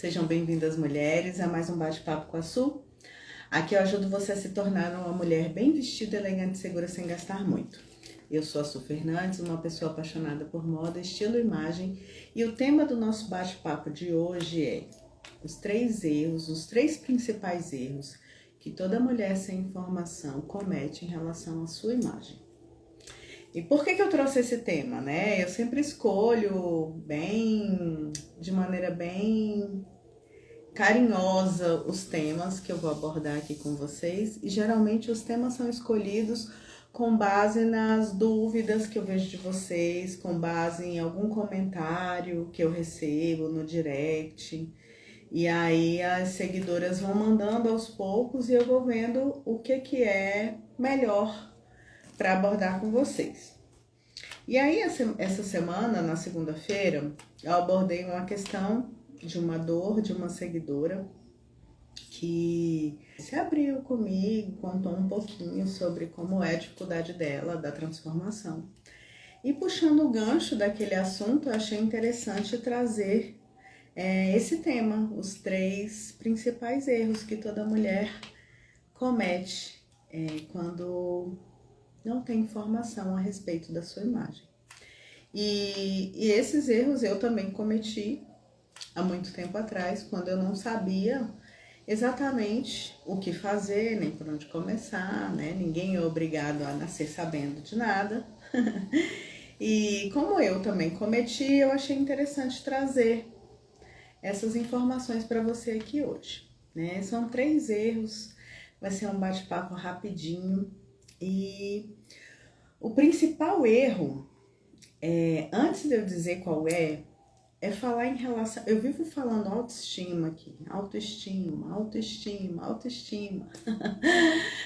Sejam bem-vindas, mulheres, a mais um bate-papo com a Su. Aqui eu ajudo você a se tornar uma mulher bem vestida, elegante e segura sem gastar muito. Eu sou a Su Fernandes, uma pessoa apaixonada por moda, estilo e imagem, e o tema do nosso bate-papo de hoje é os três principais erros que toda mulher sem informação comete em relação à sua imagem. E por que eu trouxe esse tema, né? Eu sempre escolho de maneira bem carinhosa os temas que eu vou abordar aqui com vocês. E geralmente os temas são escolhidos com base nas dúvidas que eu vejo de vocês, com base em algum comentário que eu recebo no direct. E aí as seguidoras vão mandando aos poucos e eu vou vendo o que é melhor para abordar com vocês. E aí, essa semana, na segunda-feira, eu abordei uma questão de uma dor de uma seguidora que se abriu comigo, contou um pouquinho sobre como é a dificuldade dela, da transformação. E puxando o gancho daquele assunto, eu achei interessante trazer esse tema, os 3 principais erros que toda mulher comete quando não tem informação a respeito da sua imagem. E esses erros eu também cometi há muito tempo atrás, quando eu não sabia exatamente o que fazer, nem por onde começar, né? Ninguém é obrigado a nascer sabendo de nada. E como eu também cometi, eu achei interessante trazer essas informações para você aqui hoje, né? São 3 erros, vai ser um bate-papo rapidinho. E o principal erro, antes de eu dizer qual é falar em relação... Eu vivo falando autoestima aqui, autoestima.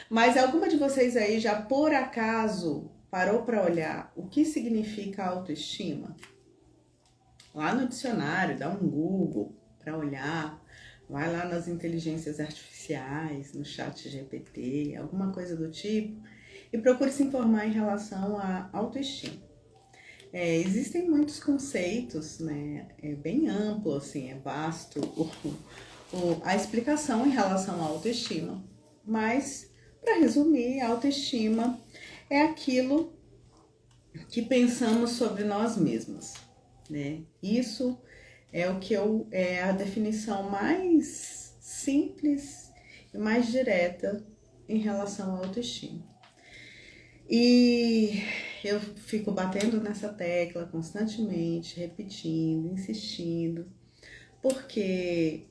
Mas alguma de vocês aí já por acaso parou para olhar o que significa autoestima? Lá no dicionário, dá um Google para olhar, vai lá nas inteligências artificiais, no chat GPT, alguma coisa do tipo, e procure se informar em relação à autoestima. Existem muitos conceitos, né? É bem amplo, assim, é vasto a explicação em relação à autoestima. Mas, para resumir, a autoestima é aquilo que pensamos sobre nós mesmos, né? Isso é a definição mais simples e mais direta em relação à autoestima. E eu fico batendo nessa tecla constantemente, repetindo, insistindo, porque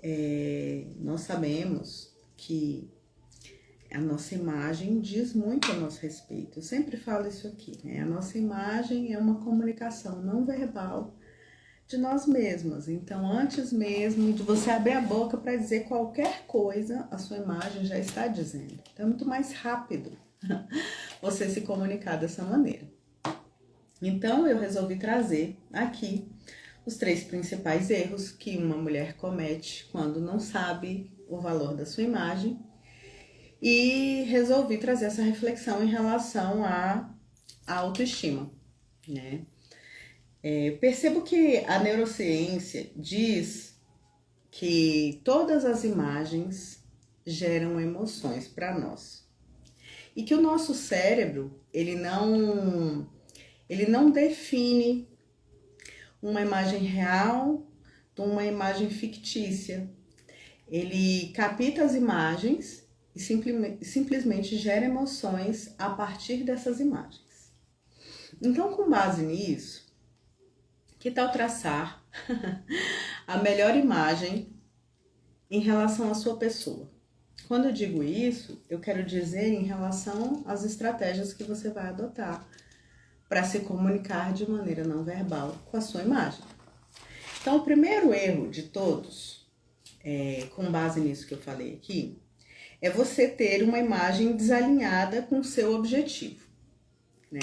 nós sabemos que a nossa imagem diz muito a nosso respeito. Eu sempre falo isso aqui, né? A nossa imagem é uma comunicação não verbal de nós mesmas. Então, antes mesmo de você abrir a boca para dizer qualquer coisa, a sua imagem já está dizendo. Então, é muito mais rápido você se comunicar dessa maneira. Então, eu resolvi trazer aqui os 3 principais erros que uma mulher comete quando não sabe o valor da sua imagem e resolvi trazer essa reflexão em relação à autoestima, né? Percebo que a neurociência diz que todas as imagens geram emoções para nós. E que o nosso cérebro, ele não define uma imagem real de uma imagem fictícia. Ele capta as imagens e simplesmente gera emoções a partir dessas imagens. Então, com base nisso, que tal traçar a melhor imagem em relação à sua pessoa? Quando eu digo isso, eu quero dizer em relação às estratégias que você vai adotar para se comunicar de maneira não verbal com a sua imagem. Então, o primeiro erro de todos, com base nisso que eu falei aqui, é você ter uma imagem desalinhada com o seu objetivo, né?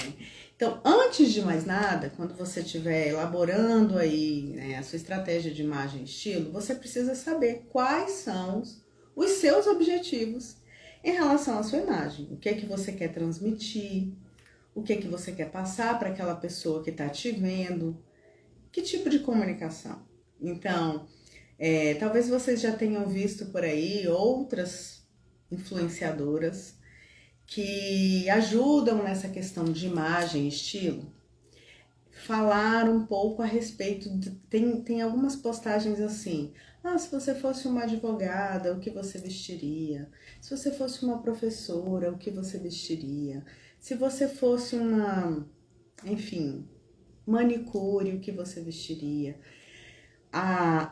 Então, antes de mais nada, quando você estiver elaborando aí, né, a sua estratégia de imagem e estilo, você precisa saber quais são os seus objetivos em relação à sua imagem. O que é que você quer transmitir, o que é que você quer passar para aquela pessoa que está te vendo, que tipo de comunicação. Então, Talvez vocês já tenham visto por aí outras influenciadoras que ajudam nessa questão de imagem e estilo, falar um pouco a respeito tem algumas postagens assim: se você fosse uma advogada, o que você vestiria? Se você fosse uma professora, o que você vestiria? Se você fosse uma, enfim, manicure, o que você vestiria?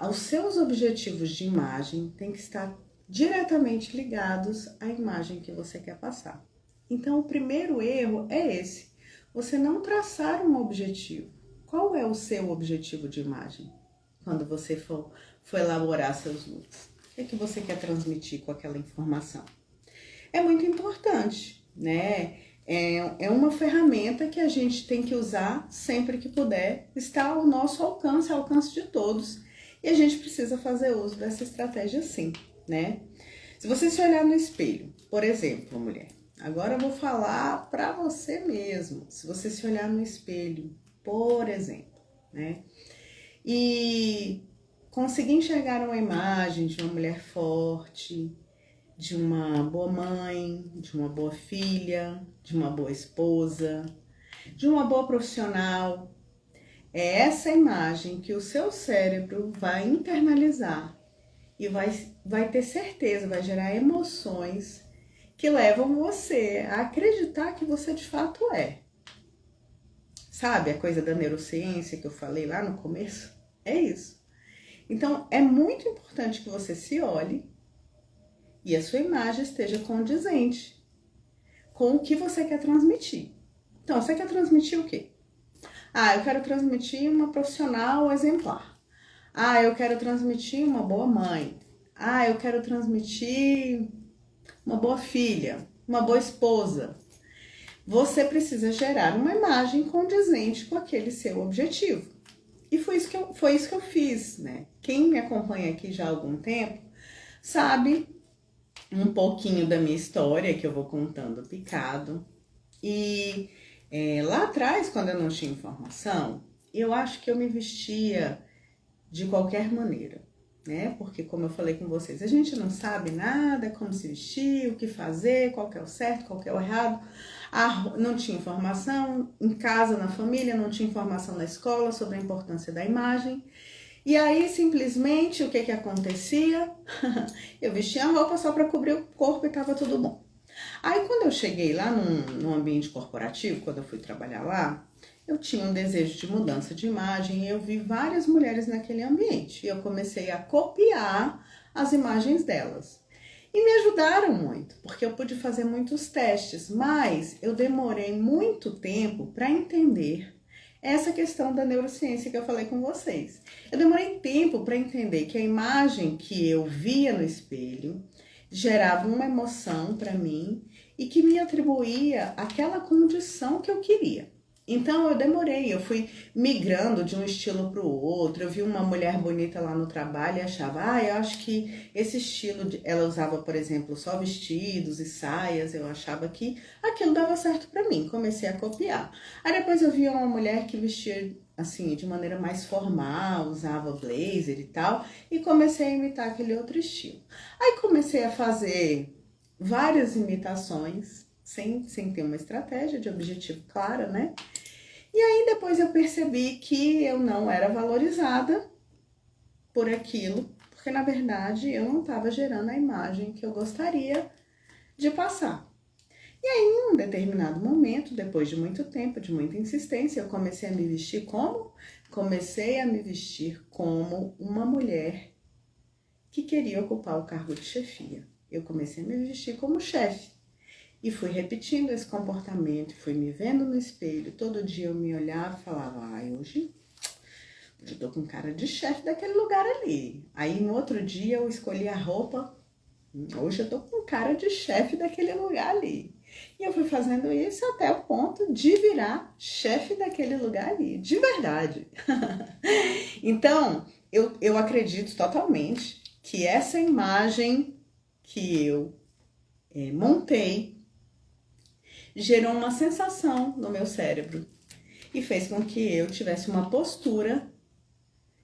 Os seus objetivos de imagem têm que estar diretamente ligados à imagem que você quer passar. Então, o primeiro erro é esse: você não traçar um objetivo. Qual é o seu objetivo de imagem? Quando você for elaborar seus looks, o que é que você quer transmitir com aquela informação? É muito importante, né? É uma ferramenta que a gente tem que usar sempre que puder, está ao nosso alcance, ao alcance de todos. E a gente precisa fazer uso dessa estratégia sim, né? Se você se olhar no espelho, por exemplo, mulher, agora eu vou falar para você mesmo. Se você se olhar no espelho, por exemplo, né? E conseguir enxergar uma imagem de uma mulher forte, de uma boa mãe, de uma boa filha, de uma boa esposa, de uma boa profissional. É essa imagem que o seu cérebro vai internalizar e vai ter certeza, vai gerar emoções que levam você a acreditar que você de fato é. Sabe a coisa da neurociência que eu falei lá no começo? É isso. Então, é muito importante que você se olhe e a sua imagem esteja condizente com o que você quer transmitir. Então, você quer transmitir o quê? Eu quero transmitir uma profissional exemplar. Eu quero transmitir uma boa mãe. Eu quero transmitir uma boa filha, uma boa esposa. Você precisa gerar uma imagem condizente com aquele seu objetivo. E foi isso que eu fiz, né? Quem me acompanha aqui já há algum tempo sabe um pouquinho da minha história, que eu vou contando picado. E lá atrás, quando eu não tinha informação, eu acho que eu me vestia de qualquer maneira, né? Porque, como eu falei com vocês, a gente não sabe nada, como se vestir, o que fazer, qual que é o certo, qual que é o errado. Não tinha informação em casa, na família, não tinha informação na escola sobre a importância da imagem. E aí, simplesmente, o que acontecia? Eu vestia a roupa só para cobrir o corpo e tava tudo bom. Aí, quando eu cheguei lá num ambiente corporativo, quando eu fui trabalhar lá, eu tinha um desejo de mudança de imagem e eu vi várias mulheres naquele ambiente. E eu comecei a copiar as imagens delas. E me ajudaram muito, porque eu pude fazer muitos testes, mas eu demorei muito tempo para entender essa questão da neurociência que eu falei com vocês. Eu demorei tempo para entender que a imagem que eu via no espelho gerava uma emoção para mim e que me atribuía aquela condição que eu queria. Então eu demorei, eu fui migrando de um estilo para o outro. Eu vi uma mulher bonita lá no trabalho e achava, eu acho que esse estilo, ela usava, por exemplo, só vestidos e saias, eu achava que aquilo dava certo para mim, comecei a copiar. Aí depois eu vi uma mulher que vestia assim, de maneira mais formal, usava blazer e tal, e comecei a imitar aquele outro estilo. Aí comecei a fazer várias imitações, sem ter uma estratégia de objetivo clara, né? E aí depois eu percebi que eu não era valorizada por aquilo, porque na verdade eu não estava gerando a imagem que eu gostaria de passar. E aí, em um determinado momento, depois de muito tempo, de muita insistência, eu comecei a me vestir como? Comecei a me vestir como uma mulher que queria ocupar o cargo de chefia. Eu comecei a me vestir como chefe. E fui repetindo esse comportamento, fui me vendo no espelho. Todo dia eu me olhava e falava, hoje eu tô com cara de chefe daquele lugar ali. Aí no outro dia eu escolhi a roupa, hoje eu tô com cara de chefe daquele lugar ali. E eu fui fazendo isso até o ponto de virar chefe daquele lugar ali, de verdade. Então, eu acredito totalmente que essa imagem que eu montei gerou uma sensação no meu cérebro e fez com que eu tivesse uma postura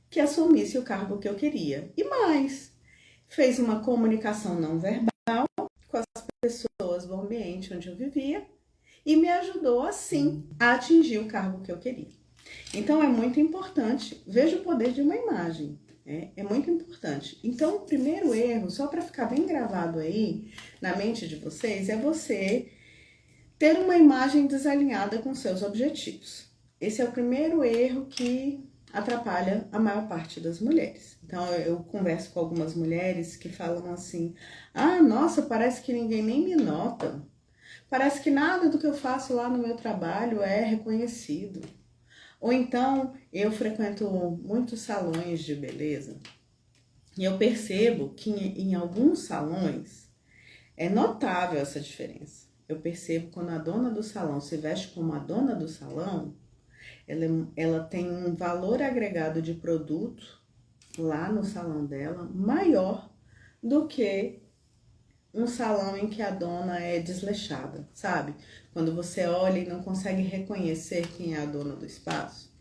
que assumisse o cargo que eu queria. E mais, fez uma comunicação não verbal com as pessoas do ambiente onde eu vivia e me ajudou, assim, a atingir o cargo que eu queria. Então, é muito importante, veja o poder de uma imagem, é muito importante. Então, o primeiro erro, só para ficar bem gravado aí na mente de vocês, é você ter uma imagem desalinhada com seus objetivos. Esse é o primeiro erro que atrapalha a maior parte das mulheres. Então, eu converso com algumas mulheres que falam assim: ah, nossa, parece que ninguém nem me nota. Parece que nada do que eu faço lá no meu trabalho é reconhecido. Ou então, eu frequento muitos salões de beleza e eu percebo que em alguns salões é notável essa diferença. Eu percebo quando a dona do salão se veste como a dona do salão, ela tem um valor agregado de produto lá no salão dela maior do que um salão em que a dona é desleixada, sabe? Quando você olha e não consegue reconhecer quem é a dona do espaço.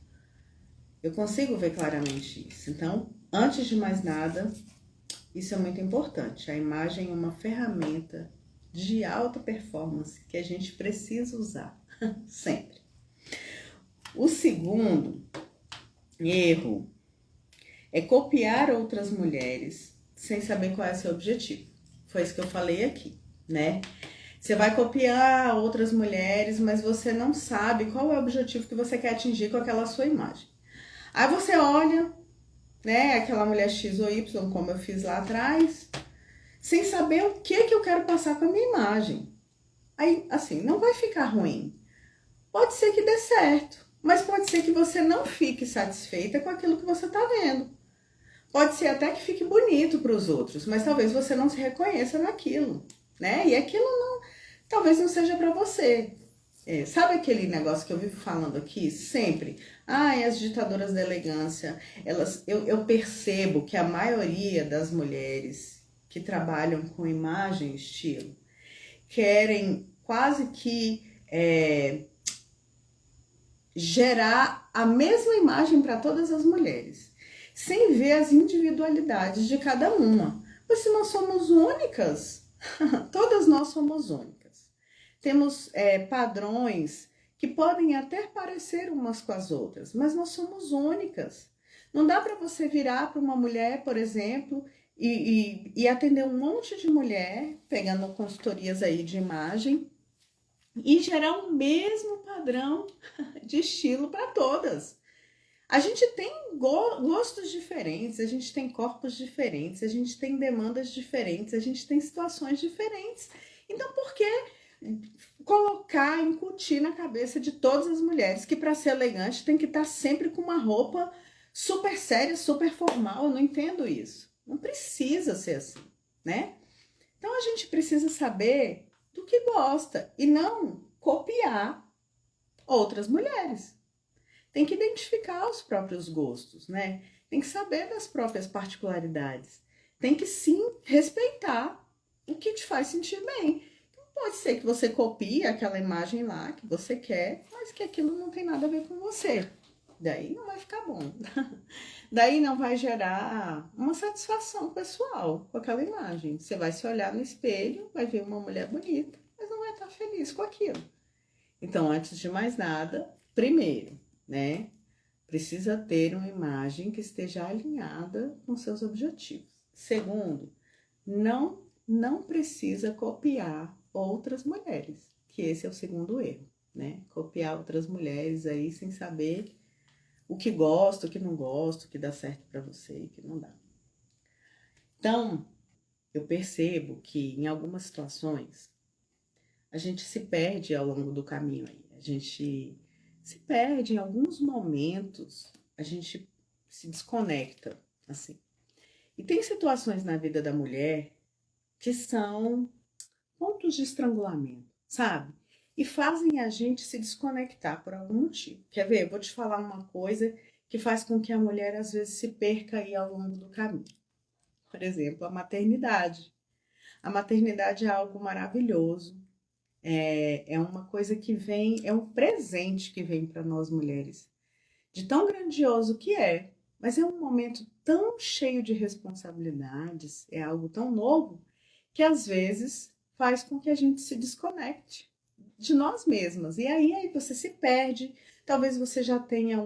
Eu consigo ver claramente isso. Então, antes de mais nada, isso é muito importante. A imagem é uma ferramenta de alta performance que a gente precisa usar sempre. O segundo erro é copiar outras mulheres sem saber qual é o seu objetivo. Foi isso que eu falei aqui, né? Você vai copiar outras mulheres, mas você não sabe qual é o objetivo que você quer atingir com aquela sua imagem. Aí você olha, né, aquela mulher X ou Y, como eu fiz lá atrás, sem saber o que eu quero passar com a minha imagem. Aí, assim, não vai ficar ruim. Pode ser que dê certo, mas pode ser que você não fique satisfeita com aquilo que você está vendo. Pode ser até que fique bonito para os outros, mas talvez você não se reconheça naquilo, né? E aquilo não, talvez não seja para você. Sabe aquele negócio que eu vivo falando aqui sempre? As ditadoras da elegância, eu percebo que a maioria das mulheres que trabalham com imagem e estilo querem quase que gerar a mesma imagem para todas as mulheres, sem ver as individualidades de cada uma. Pois se nós somos únicas, todas nós somos únicas. Temos padrões que podem até parecer umas com as outras, mas nós somos únicas. Não dá para você virar para uma mulher, por exemplo, e atender um monte de mulher, pegando consultorias aí de imagem, e gerar o mesmo padrão de estilo para todas. A gente tem gostos diferentes, a gente tem corpos diferentes, a gente tem demandas diferentes, a gente tem situações diferentes. Então, por que colocar, incutir na cabeça de todas as mulheres que para ser elegante tem que estar sempre com uma roupa super séria, super formal? Eu não entendo isso. Não precisa ser assim, né? Então, a gente precisa saber do que gosta e não copiar outras mulheres. Tem que identificar os próprios gostos, né? Tem que saber das próprias particularidades. Tem que sim respeitar o que te faz sentir bem. Então, pode ser que você copie aquela imagem lá que você quer, mas que aquilo não tem nada a ver com você. Daí não vai ficar bom. Daí não vai gerar uma satisfação pessoal com aquela imagem. Você vai se olhar no espelho, vai ver uma mulher bonita, mas não vai estar feliz com aquilo. Então, antes de mais nada, primeiro, né? Precisa ter uma imagem que esteja alinhada com seus objetivos. Segundo, não precisa copiar outras mulheres, que esse é o segundo erro, né? Copiar outras mulheres aí sem saber o que gosta, o que não gosta, o que dá certo para você e o que não dá. Então, eu percebo que em algumas situações a gente se perde ao longo do caminho aí. A gente se perde em alguns momentos, a gente se desconecta, assim. E tem situações na vida da mulher que são pontos de estrangulamento, sabe? E fazem a gente se desconectar por algum motivo. Quer ver? Eu vou te falar uma coisa que faz com que a mulher às vezes se perca aí ao longo do caminho. Por exemplo, a maternidade. A maternidade é algo maravilhoso. É uma coisa que vem, é um presente que vem para nós mulheres. De tão grandioso que é. mas é um momento tão cheio de responsabilidades, é algo tão novo, que às vezes faz com que a gente se desconecte de nós mesmas. E aí você se perde, talvez você já tenha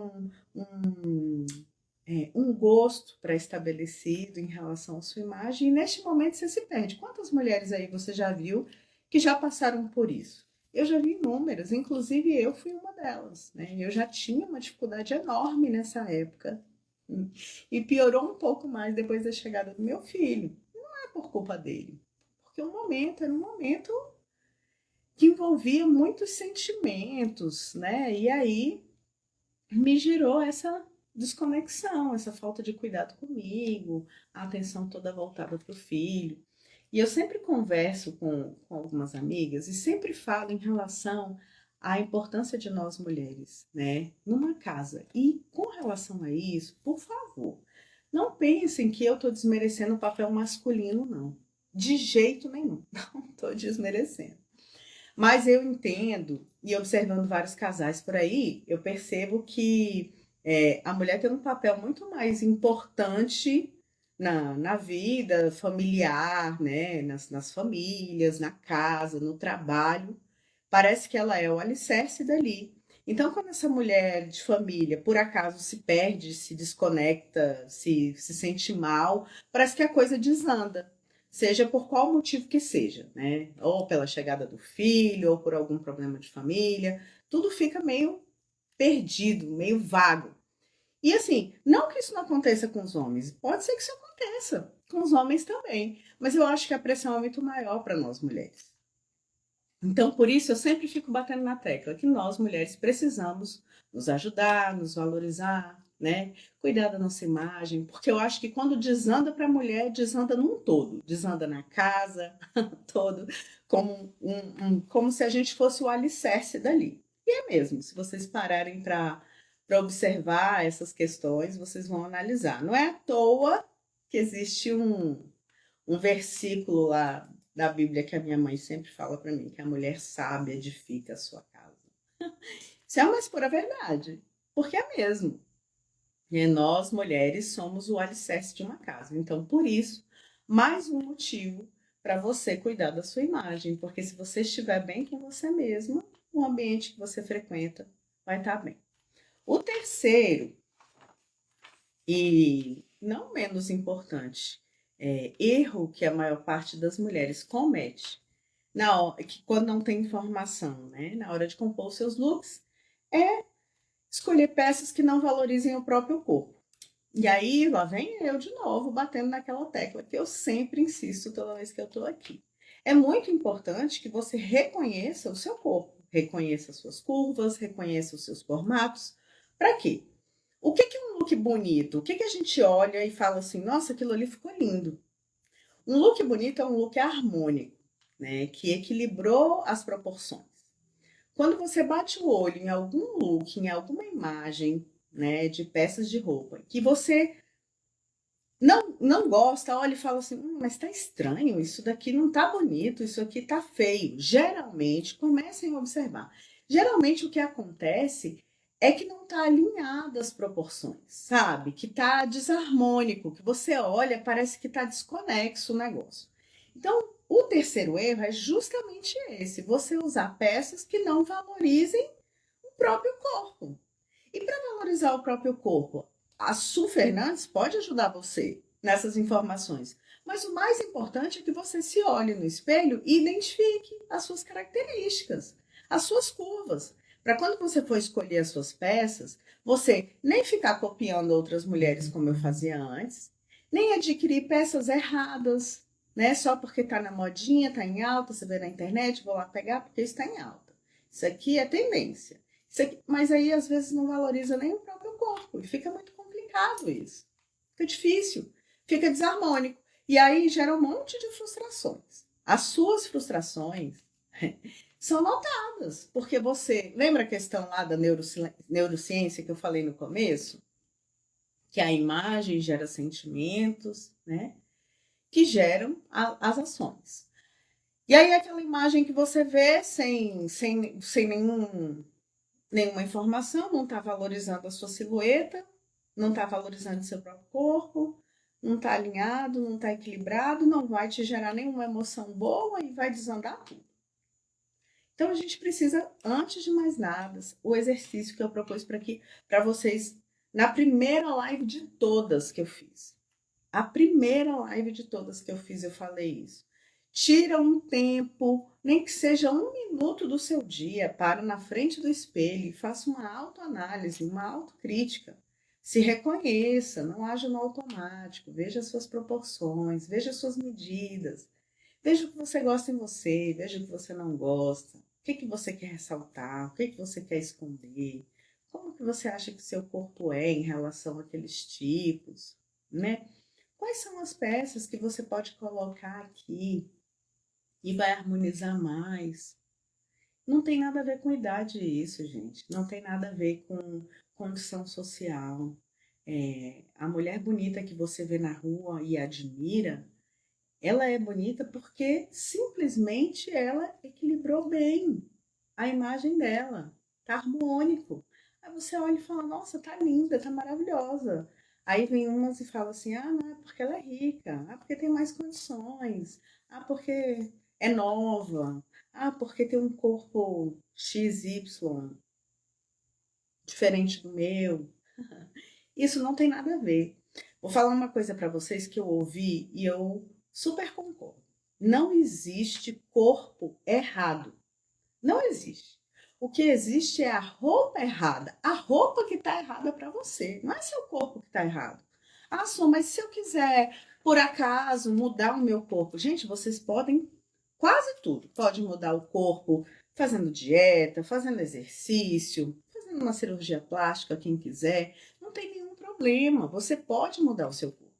um gosto pré-estabelecido em relação à sua imagem, e neste momento você se perde. Quantas mulheres aí você já viu que já passaram por isso? Eu já vi inúmeras, inclusive eu fui uma delas, né? Eu já tinha uma dificuldade enorme nessa época, e piorou um pouco mais depois da chegada do meu filho. Não é por culpa dele, porque o momento era um momento que envolvia muitos sentimentos, né? E aí me gerou essa desconexão, essa falta de cuidado comigo, a atenção toda voltada para o filho. E eu sempre converso com algumas amigas e sempre falo em relação à importância de nós mulheres, né, numa casa. E com relação a isso, por favor, não pensem que eu estou desmerecendo o papel masculino, não. De jeito nenhum, não estou desmerecendo. Mas eu entendo, e observando vários casais por aí, eu percebo que a mulher tem um papel muito mais importante na vida familiar, né? Nas famílias, na casa, no trabalho. Parece que ela é o alicerce dali. Então, quando essa mulher de família, por acaso, se perde, se desconecta, se sente mal, parece que a coisa desanda, seja por qual motivo que seja, né? Ou pela chegada do filho, ou por algum problema de família, tudo fica meio perdido, meio vago. E assim, não que isso não aconteça com os homens, pode ser que isso aconteça com os homens também, mas eu acho que a pressão é muito maior para nós mulheres. Então, por isso, eu sempre fico batendo na tecla que nós, mulheres, precisamos nos ajudar, nos valorizar, né? Cuidar da nossa imagem, porque eu acho que quando desanda para a mulher, desanda num todo, desanda na casa, todo, como se a gente fosse o alicerce dali. E é mesmo, se vocês pararem para observar essas questões, vocês vão analisar. Não é à toa que existe um versículo lá da Bíblia que a minha mãe sempre fala para mim, que a mulher sábia edifica a sua casa. Isso é a mais pura verdade, porque é mesmo. E nós, mulheres, somos o alicerce de uma casa. Então, por isso, mais um motivo para você cuidar da sua imagem, porque se você estiver bem com você mesma, o ambiente que você frequenta vai estar bem. O terceiro, e não menos importante, erro que a maior parte das mulheres comete que quando não tem informação, né, na hora de compor seus looks, é escolher peças que não valorizem o próprio corpo. E aí, lá vem eu de novo batendo naquela tecla que eu sempre insisto toda vez que eu tô aqui. É muito importante que você reconheça o seu corpo, reconheça as suas curvas, reconheça os seus formatos. Para quê? O que é um look bonito? O que a gente olha e fala assim, nossa, aquilo ali ficou lindo. Um look bonito é um look harmônico, né, que equilibrou as proporções. Quando você bate o olho em algum look, em alguma imagem, né, de peças de roupa, que você não gosta, olha e fala assim, mas tá estranho, isso daqui não tá bonito, isso aqui tá feio. Geralmente, comecem a observar. Geralmente o que acontece é que não tá alinhado as proporções, sabe? Que tá desarmônico, que você olha, parece que tá desconexo o negócio. Então, o terceiro erro é justamente esse, você usar peças que não valorizem o próprio corpo. E para valorizar o próprio corpo, a Su Fernandes pode ajudar você nessas informações. Mas o mais importante é que você se olhe no espelho e identifique as suas características, as suas curvas. Para quando você for escolher as suas peças, você nem ficar copiando outras mulheres como eu fazia antes, nem adquirir peças erradas, né? Só porque está na modinha, está em alta, você vê na internet, vou lá pegar porque está em alta. Isso aqui é tendência. Mas aí às vezes não valoriza nem o próprio corpo e fica muito complicado isso. Fica difícil, fica desarmônico. E aí gera um monte de frustrações. As suas frustrações são notadas, porque você. Lembra a questão lá da neurociência que eu falei no começo? Que a imagem gera sentimentos, né? Que geram as ações. E aí aquela imagem que você vê sem nenhuma informação, não está valorizando a sua silhueta, não está valorizando o seu próprio corpo, não está alinhado, não está equilibrado, não vai te gerar nenhuma emoção boa e vai desandar tudo. Então a gente precisa, antes de mais nada, o exercício que eu propus para vocês na primeira live de todas que eu fiz. A primeira live de todas que eu fiz, eu falei isso. Tira um tempo, nem que seja 1 minuto do seu dia, para na frente do espelho e faça uma autoanálise, uma autocrítica. Se reconheça, não haja no automático, veja as suas proporções, veja as suas medidas, veja o que você gosta em você, veja o que você não gosta, o que você quer ressaltar, o que você quer esconder, como que você acha que seu corpo é em relação àqueles tipos, né? Quais são as peças que você pode colocar aqui e vai harmonizar mais? Não tem nada a ver com idade isso, gente. Não tem nada a ver com condição social. A mulher bonita que você vê na rua e admira, ela é bonita porque simplesmente ela equilibrou bem a imagem dela. Tá harmônico. Aí você olha e fala, nossa, tá linda, tá maravilhosa. Aí vem umas e fala assim, ah, não, é porque ela é rica, ah, porque tem mais condições, ah, porque é nova, ah, porque tem um corpo XY diferente do meu. Isso não tem nada a ver. Vou falar uma coisa para vocês que eu ouvi e eu super concordo. Não existe corpo errado. Não existe. O que existe é a roupa errada. A roupa que está errada para você. Não é seu corpo que está errado. Ah, Su, mas se eu quiser, por acaso, mudar o meu corpo. Gente, vocês podem quase tudo. Pode mudar o corpo fazendo dieta, fazendo exercício, fazendo uma cirurgia plástica, quem quiser. Não tem nenhum problema. Você pode mudar o seu corpo.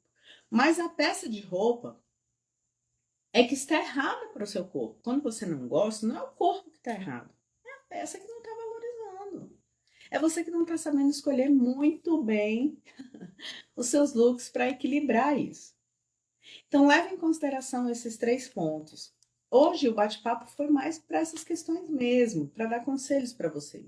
Mas a peça de roupa é que está errada para o seu corpo. Quando você não gosta, não é o corpo que está errado. É a peça que não está valorizando. É você que não está sabendo escolher muito bem os seus looks para equilibrar isso. Então, leve em consideração esses 3 pontos. Hoje, o bate-papo foi mais para essas questões mesmo, para dar conselhos para vocês.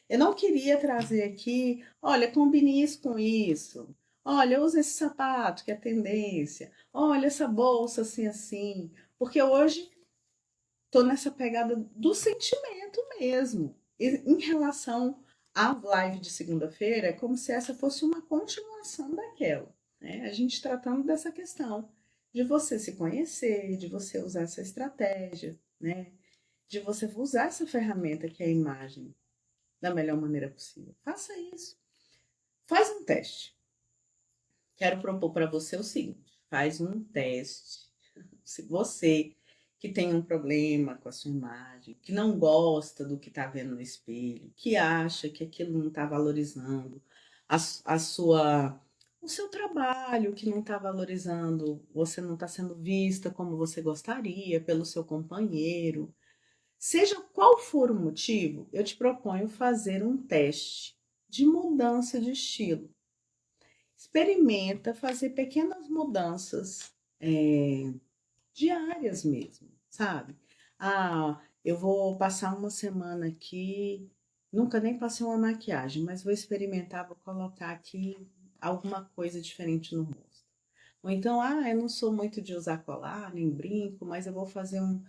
Eu não queria trazer aqui, olha, combine isso com isso. Olha, usa esse sapato, que é tendência. Olha, essa bolsa assim, assim. Porque hoje estou nessa pegada do sentimento mesmo. E, em relação à live de segunda-feira, é como se essa fosse uma continuação daquela. Né? A gente tratando dessa questão de você se conhecer, de você usar essa estratégia, né? De você usar essa ferramenta que é a imagem da melhor maneira possível. Faça isso. Faz um teste. Quero propor para você o seguinte: faz um teste. Se você que tem um problema com a sua imagem, que não gosta do que está vendo no espelho, que acha que aquilo não está valorizando o seu trabalho, que não está valorizando, você não está sendo vista como você gostaria pelo seu companheiro. Seja qual for o motivo, eu te proponho fazer um teste de mudança de estilo. Experimenta fazer pequenas mudanças diárias mesmo, sabe? Ah, eu vou passar uma semana aqui, nunca nem passei uma maquiagem, mas vou experimentar, vou colocar aqui alguma coisa diferente no rosto. Ou então, ah, eu não sou muito de usar colar, nem brinco, mas eu vou fazer um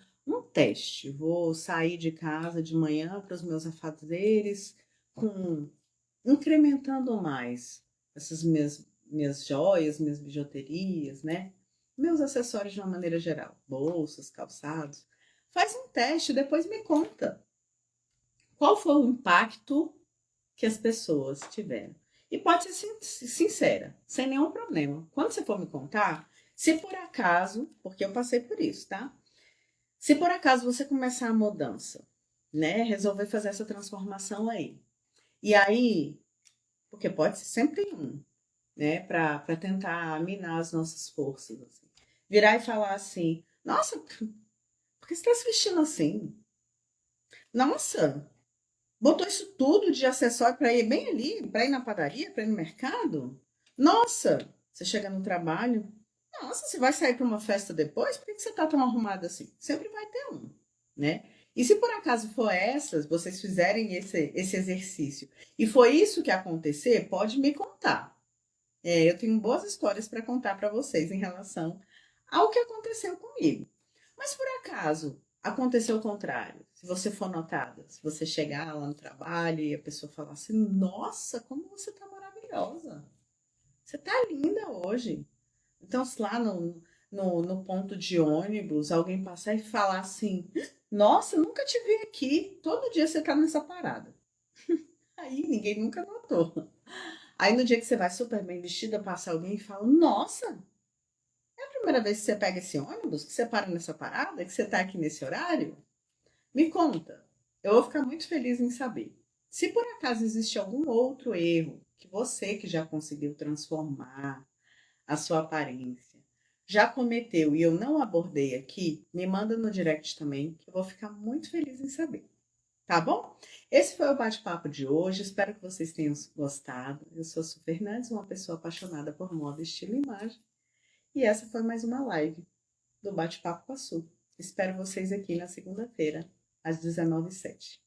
teste. Vou sair de casa de manhã para os meus afazeres, incrementando mais essas minhas joias, minhas bijuterias, né? Meus acessórios de uma maneira geral, bolsas, calçados. Faz um teste, depois me conta qual foi o impacto que as pessoas tiveram. E pode ser sincera, sem nenhum problema. Quando você for me contar, se por acaso, porque eu passei por isso, tá? Se por acaso você começar a mudança, né? Resolver fazer essa transformação aí. E aí, porque pode ser sempre um, né? Para tentar minar as nossas forças. Assim. Virar e falar assim, nossa, por que você está se vestindo assim? Nossa, botou isso tudo de acessório para ir bem ali, para ir na padaria, para ir no mercado? Nossa, você chega no trabalho, nossa, você vai sair para uma festa depois? Por que você está tão arrumada assim? Sempre vai ter um, né? E se por acaso for essas, vocês fizerem esse exercício e foi isso que acontecer, pode me contar. Eu tenho boas histórias para contar para vocês em relação ao que aconteceu comigo. Mas por acaso aconteceu o contrário? Se você for notada, se você chegar lá no trabalho e a pessoa falar assim: Nossa, como você tá maravilhosa! Você tá linda hoje. Então, se lá no ponto de ônibus alguém passar e falar assim: Nossa, nunca te vi aqui. Todo dia você tá nessa parada. Aí ninguém nunca notou. Aí no dia que você vai super bem vestida, passa alguém e fala: Nossa, é a primeira vez que você pega esse ônibus, que você para nessa parada, que você tá aqui nesse horário? Me conta. Eu vou ficar muito feliz em saber. Se por acaso existe algum outro erro que você que já conseguiu transformar a sua aparência já cometeu e eu não abordei aqui, me manda no direct também, que eu vou ficar muito feliz em saber. Tá bom? Esse foi o bate-papo de hoje. Espero que vocês tenham gostado. Eu sou a Su Fernandes, uma pessoa apaixonada por moda, estilo e imagem. E essa foi mais uma live do Bate-Papo com a Su. Espero vocês aqui na segunda-feira, às 19h07.